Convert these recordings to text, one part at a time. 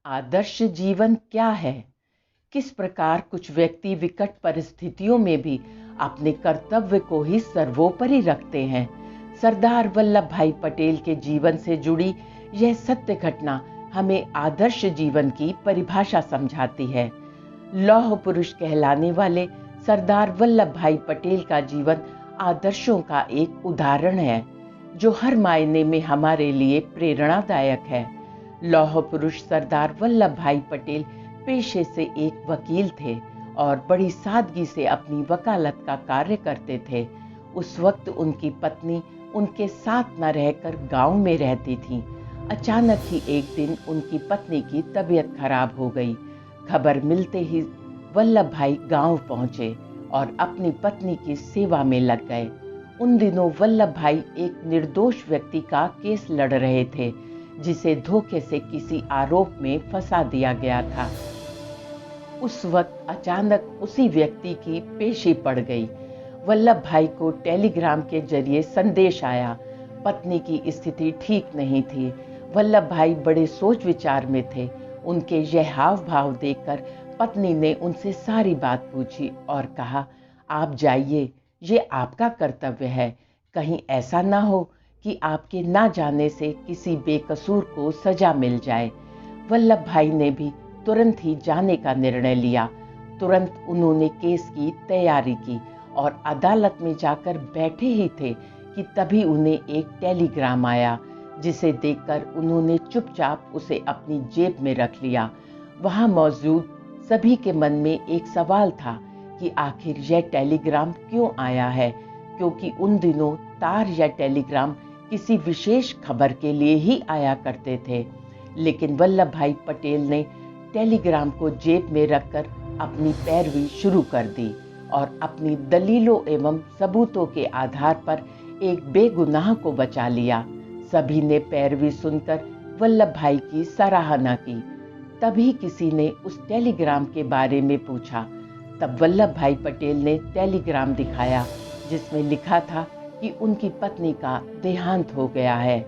आदर्श जीवन क्या है? किस प्रकार कुछ व्यक्ति विकट परिस्थितियों में भी अपने कर्तव्य को ही सर्वोपरि रखते हैं। सरदार वल्लभ भाई पटेल के जीवन से जुड़ी यह सत्य घटना हमें आदर्श जीवन की परिभाषा समझाती है। लौह पुरुष कहलाने वाले सरदार वल्लभ भाई पटेल का जीवन आदर्शों का एक उदाहरण है, जो हर मायने में हमारे लिए प्रेरणादायक है। लौह पुरुष सरदार वल्लभ भाई पटेल पेशे से एक वकील थे और बड़ी सादगी से अपनी वकालत का कार्य करते थे। उस वक्त उनकी पत्नी उनके साथ न रहकर गांव में रहती थी। अचानक ही एक दिन उनकी पत्नी की तबीयत खराब हो गई। खबर मिलते ही वल्लभ भाई गांव पहुंचे और अपनी पत्नी की सेवा में लग गए। उन दिनों वल्लभ भाई एक निर्दोष व्यक्ति का केस लड़ रहे थे, जिसे धोखे से किसी आरोप में फंसा दिया गया था। उस वक्त अचानक उसी व्यक्ति की पेशी पड़ गई। वल्लभ भाई को टेलीग्राम के जरिए संदेश आया। पत्नी की स्थिति ठीक नहीं थी। वल्लभ भाई बड़े सोच विचार में थे। उनके यह हाव भाव देखकर पत्नी ने उनसे सारी बात पूछी और कहा, आप जाइए, ये आपका कर्तव्य है। कहीं ऐसा ना हो कि आपके ना जाने से किसी बेकसूर को सजा मिल जाए। वल्लभ भाई ने भी तुरंत ही जाने का निर्णय लिया। तुरंत उन्होंने केस की तैयारी की और अदालत में जाकर बैठे ही थे कि तभी उन्हें एक टेलीग्राम आया, जिसे देखकर उन्होंने चुपचाप उसे अपनी जेब में रख लिया। वहां मौजूद सभी के मन में एक सवाल था कि आखिर यह टेलीग्राम क्यों आया है, क्योंकि उन दिनों तार या टेलीग्राम किसी विशेष खबर के लिए ही आया करते थे। लेकिन वल्लभ भाई पटेल ने टेलीग्राम को जेब में रखकर अपनी पैरवी शुरू कर दी और अपनी दलीलों एवं सबूतों के आधार पर एक बेगुनाह को बचा लिया। सभी ने पैरवी सुनकर वल्लभ भाई की सराहना की। तभी किसी ने उस टेलीग्राम के बारे में पूछा। तब वल्लभ भाई पटेल ने टेलीग्राम दिखाया, जिसमें लिखा था कि उनकी पत्नी का देहांत हो गया है।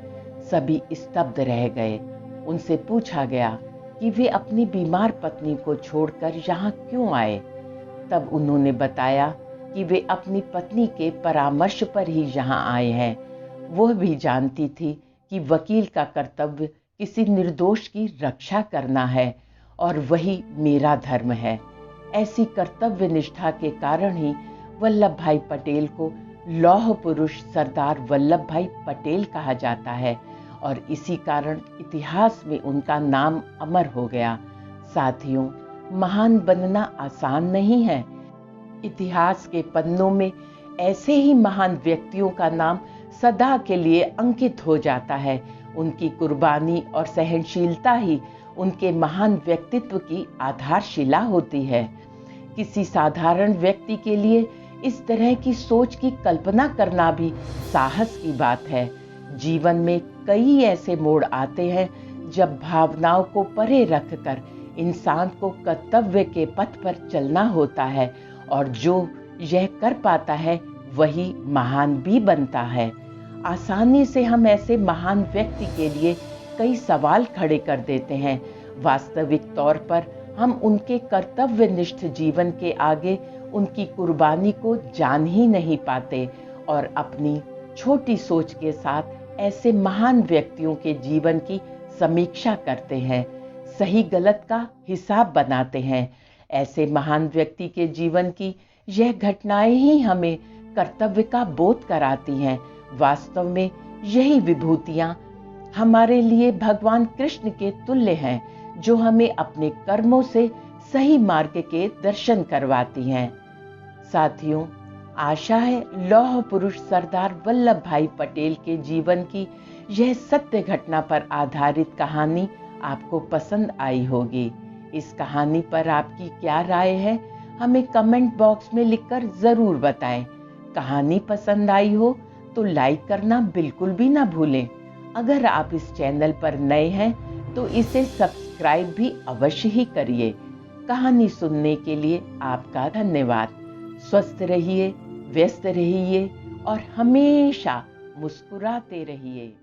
सभी स्तब्ध रह गए। उनसे पूछा गया कि वे अपनी बीमार पत्नी को छोड़कर यहाँ क्यों आए। तब उन्होंने बताया कि वे अपनी पत्नी के परामर्श पर ही यहाँ आए हैं। वह भी जानती थी कि वकील का कर्तव्य किसी निर्दोष की रक्षा करना है और वही मेरा धर्म है। ऐसी कर्तव्य निष्ठा के कारण ही वल्लभ भाई पटेल को लौह पुरुष सरदार वल्लभ भाई पटेल कहा जाता है और इसी कारण इतिहास में उनका नाम अमर हो गया। साथियों, महान बनना आसान नहीं है। इतिहास के पन्नों में ऐसे ही महान व्यक्तियों का नाम सदा के लिए अंकित हो जाता है। उनकी कुर्बानी और सहनशीलता ही उनके महान व्यक्तित्व की आधारशिला होती है। किसी साधारण व्यक्ति के लिए इस तरह की सोच की कल्पना करना भी साहस की बात है। जीवन में कई ऐसे मोड़ आते हैं जब भावनाओं को परे रखकर इंसान को कर्तव्य के पथ पर चलना होता है और जो यह कर पाता है वही महान भी बनता है। आसानी से हम ऐसे महान व्यक्ति के लिए कई सवाल खड़े कर देते हैं। वास्तविक तौर पर हम उनके कर्तव्यनिष्ठ जीवन के आगे उनकी कुर्बानी को जान ही नहीं पाते और अपनी छोटी सोच के साथ ऐसे महान व्यक्तियों के जीवन की समीक्षा करते हैं, सही गलत का हिसाब बनाते हैं। ऐसे महान व्यक्ति के जीवन की यह घटनाएं ही हमें कर्तव्य का बोध कराती हैं। वास्तव में यही विभूतियां हमारे लिए भगवान कृष्ण के तुल्य हैं, जो हमें अपने कर्मों से सही मार्ग के दर्शन करवाती हैं। साथियों, आशा है लौह पुरुष सरदार वल्लभ भाई पटेल के जीवन की यह सत्य घटना पर आधारित कहानी आपको पसंद आई होगी। इस कहानी पर आपकी क्या राय है, हमें कमेंट बॉक्स में लिखकर जरूर बताएं। कहानी पसंद आई हो तो लाइक करना बिल्कुल भी ना भूलें। अगर आप इस चैनल पर नए हैं तो इसे सब्सक्राइब भी अवश्य ही करिए। कहानी सुनने के लिए आपका धन्यवाद। स्वस्थ रहिए, व्यस्त रहिए और हमेशा मुस्कुराते रहिए।